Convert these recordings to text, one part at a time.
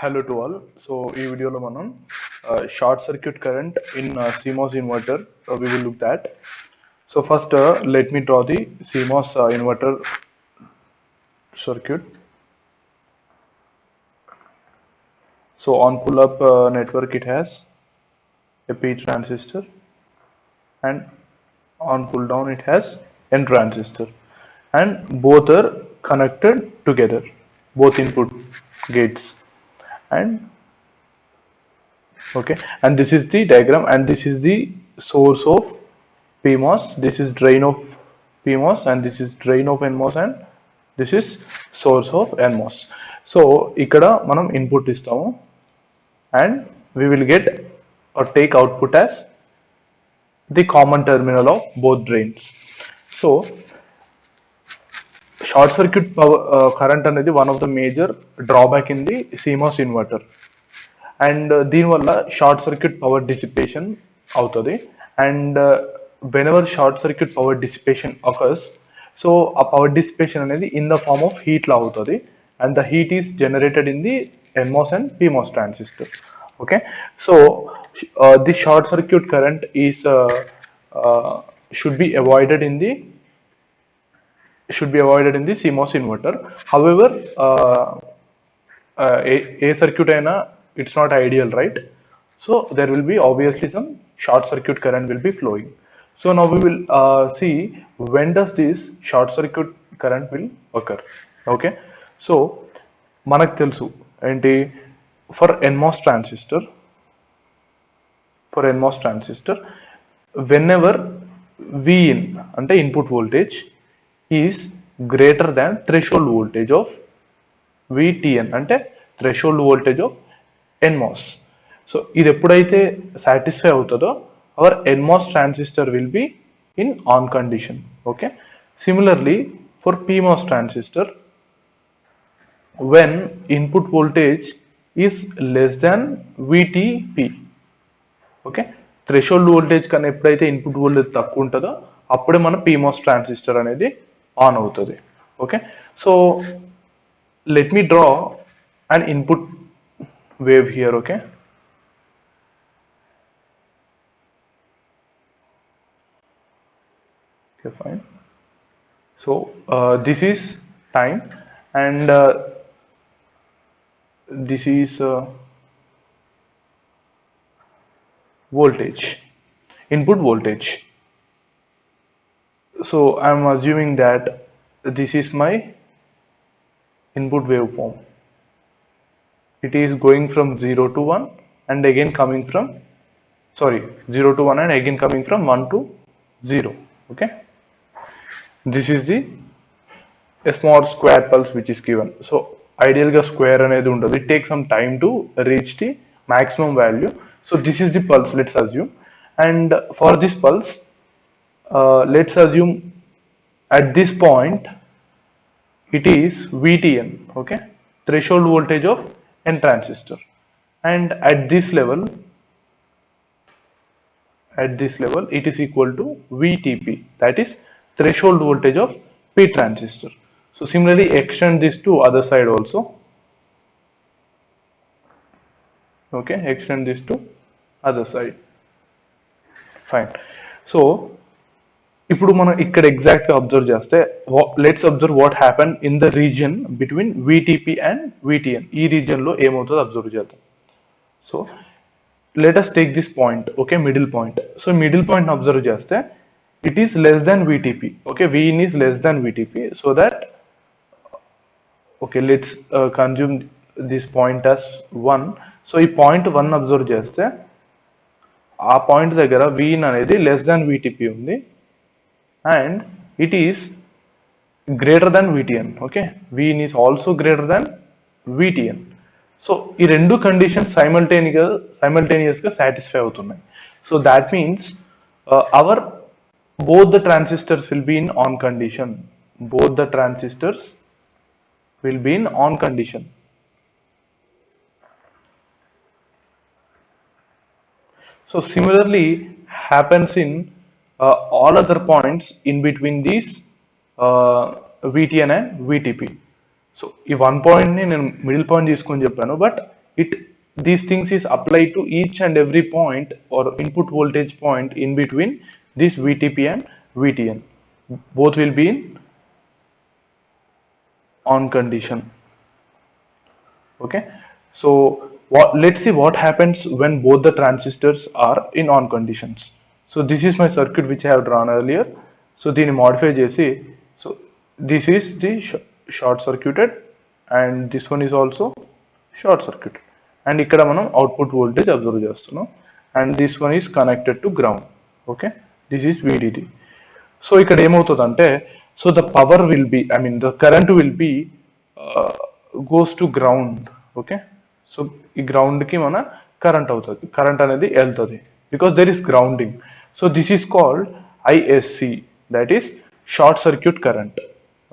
Hello to all. So ఈ వీడియోలో మనం short circuit current in CMOS inverter we will look at. So first let me draw the CMOS inverter circuit. So on pull up network it has a P transistor and on pull down it has N transistor and both are connected together, both input gates, and okay, and this is the diagram, and this is the source of PMOS, this is drain of PMOS, and this is drain of NMOS, and this is source of NMOS. So ikkada manam input istamu and we will get or take output as the common terminal of both drains. So short circuit power current అనేది one of the major drawback in the CMOS inverter, and దీనివల్ల short circuit power dissipation అవుతుంది. And whenever short circuit power dissipation occurs, so ఆ power dissipation అనేది in the form of heat లా అవుతుంది, and the heat is generated in the NMOS and PMOS transistor. Okay, so the short circuit current is should be avoided in the CMOS inverter. However, a circuit aina, it's not ideal, right? So there will be obviously some short circuit current will be flowing. So now we will see when does this short circuit current will occur. Okay, so manaku telusu enti for NMOS transistor whenever Vin ante input voltage is greater than threshold voltage of VTN ante threshold voltage of NMOS. So ఇది ఎప్పుడైతే satisfy అవుతుందో our NMOS transistor will be in on condition. Okay, similarly for PMOS transistor, when input voltage is less than VTP, okay, threshold voltage కన్నా ఎప్పుడైతే input voltage తక్కువ ఉంటుందో అప్పుడే మన PMOS transistor అనేది ఆన్ అవుతుంది. Okay, so let me draw an input wave here. Okay, fine. So this is time, and this is voltage, input voltage. So I am assuming that this is my input waveform. It is going from 0 to 1 and again coming from 0 to 1 and again coming from 1 to 0. Okay, this is the a small square pulse which is given. So ideal ga square anedi undadu, it takes some time to reach the maximum value. So this is the pulse, let's assume, and for this pulse let's assume at this point it is VTN, okay, threshold voltage of N transistor, and at this level it is equal to VTP, that is threshold voltage of P transistor. So similarly extend this to other side also. Okay, extend this to other side. Fine. So ఇప్పుడు మనం ఇక్కడ exact గా observe చేస్తే let's observe what happen in the region between VTP and VTN. ఈ region లో ఏమవుతుందో observe చేద్దాం. So let us take this point, okay, middle point. So middle point observe చేస్తే it is less than VTP. ఓకే, Vin is less than VTP, so that okay, let's consume this point as 1. So ఈ point 1 observe చేస్తే ఆ point దగ్గర Vin అనేది less than VTP ఉంది and it is greater than VTN. Okay, Vin is also greater than VTN. So ఈ రెండు conditions simultaneous గా satisfy అవుతున్నాయి. So that means hour both the transistors will be in on condition. Both the transistors will be in on condition. So similarly happens in all other points in between these VTN and VTP. So ఈ 1 point ని నేను middle point తీసుకొని చెప్పాను, but it these things is applied to each and every point or input voltage point in between this VTP and VTN. Both will be in on condition. Okay, so let's see what happens when both the transistors are in on conditions. So this is my circuit which I have drawn earlier. So దీన్ని modify చేసి, so this is the short circuited and this one is also short circuit, and ఇక్కడ మనం output voltage observe చేస్తున్నాం, and this one is connected to ground. Okay, this is VDD. So ఇక్కడ ఏమవుతుందంటే, so the power will be, I mean the current will be goes to ground. Okay, so ఈ ground కి మన current అవుతుంది, current అనేది వెళ్తుంది because there is grounding. So this is called ISC, that is short circuit current.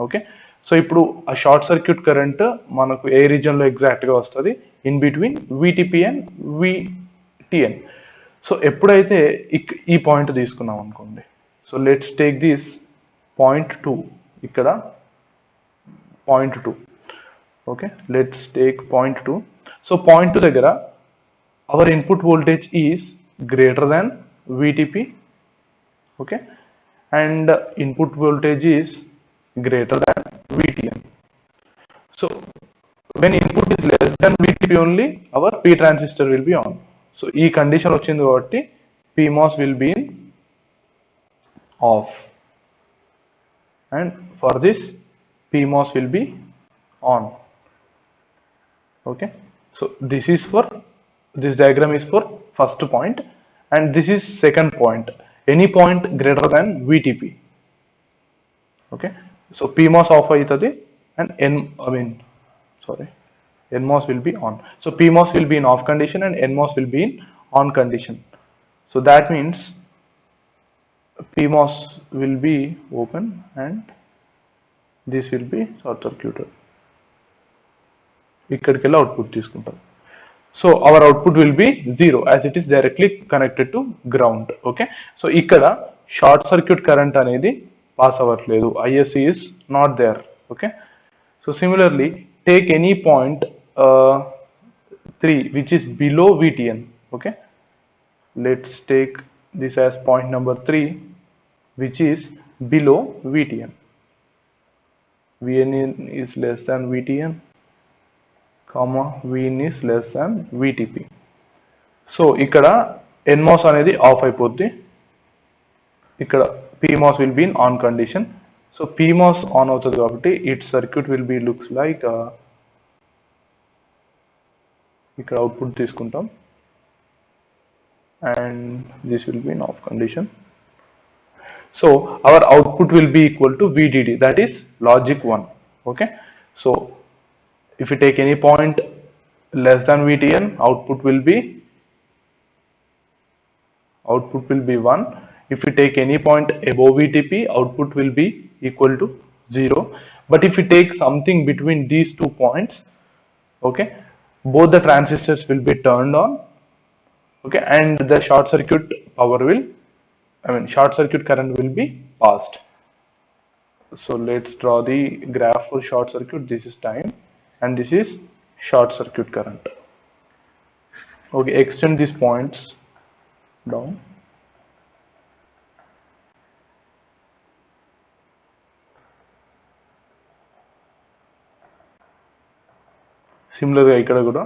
Okay, so ఇప్పుడు ఆ short circuit current మనకు ఏ reason లో ఎగ్జాక్ట్ గా వస్తుంది, in between VTP and VTN. So ఎప్పుడైతే ఈ పాయింట్ తీసుకున్నాం అనుకోండి, so let's take this point 2, ఇక్కడ point 2. Okay, let's take point 2. So point 2 దగ్గర our input voltage is greater than VTP. Okay, and input voltage is greater than VTN. So when input is less than VTP only, our P transistor will be on. So ee condition ochindi kabatti PMOS will be in off, and for this PMOS will be on. Okay, so this is for, this diagram is for first point, and this is second point, any point greater than VTP. Okay, so PMOS off aitadi and NMOS will be on. So PMOS will be in off condition and NMOS will be in on condition. So that means PMOS will be open and this will be short circuited. ikkadikella output తీసుకుంటాం. So our output will be 0 as it is directly connected to ground. Okay, so ikkada short circuit current anedi pass avatledu, ISC is not there. Okay, so similarly take any point 3 which is below VTN. Okay, let's take this as point number 3 which is below VTN. VN is less than VTN, comma Vin is less than VTP. So ikkada NMOS anedi off అయిపోద్ది, ikkada PMOS will be in on condition. So PMOS on అవుతుంది కాబట్టి its circuit will be looks like ఇక్కడ output తీసుకుంటాం and this will be in off condition. So our output will be equal to VDD, that is logic 1. Okay, so if you take any point less than VTN, output will be 1. If you take any point above VTP, output will be equal to 0. But if you take something between these 2 points, okay, both the transistors will be turned on. Okay, and the short circuit power will, short circuit current will be passed. So let's draw the graph for short circuit. This is time and this is short circuit current. Okay, extend these points down. Similarly ikkada kuda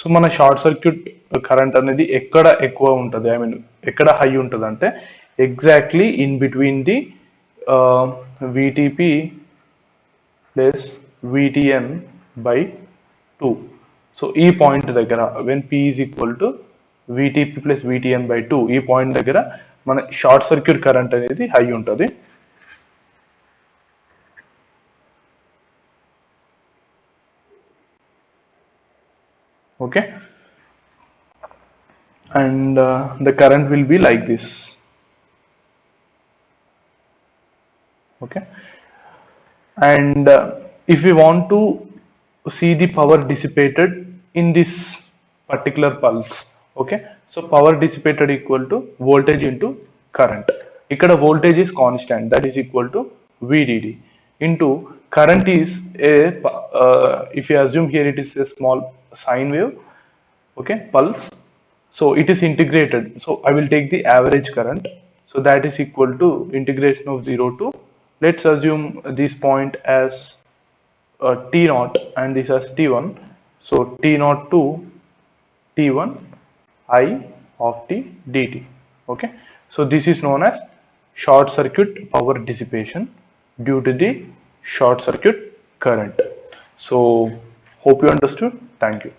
so మన short circuit current అనేది ఎక్కడ ఎక్కువ ఉంటుంది, ఎక్కడ high ఉంటుంది అంటే exactly in between the VTP plus VTN by 2. So ఈ point దగ్గర when P is equal to VTP plus VTN by 2, ఈ పాయింట్ దగ్గర మన షార్ట్ సర్క్యూట్ కరెంట్ అనేది హై ఉంటుంది. Okay, and the current will be like this. Okay, and if we want to see the power dissipated in this particular pulse, okay, so power dissipated equal to voltage into current. Ikkada voltage is constant, that is equal to VDD. into current is a if you assume here it is a small sine wave, okay, pulse. So it is integrated. So I will take the average current. So that is equal to integration of 0 to, let's assume this point as T naught and this as T1. So T naught to T1 I of t dt. Okay. So this is known as short circuit power dissipation due to the short circuit current. So hope you understood. Thank you.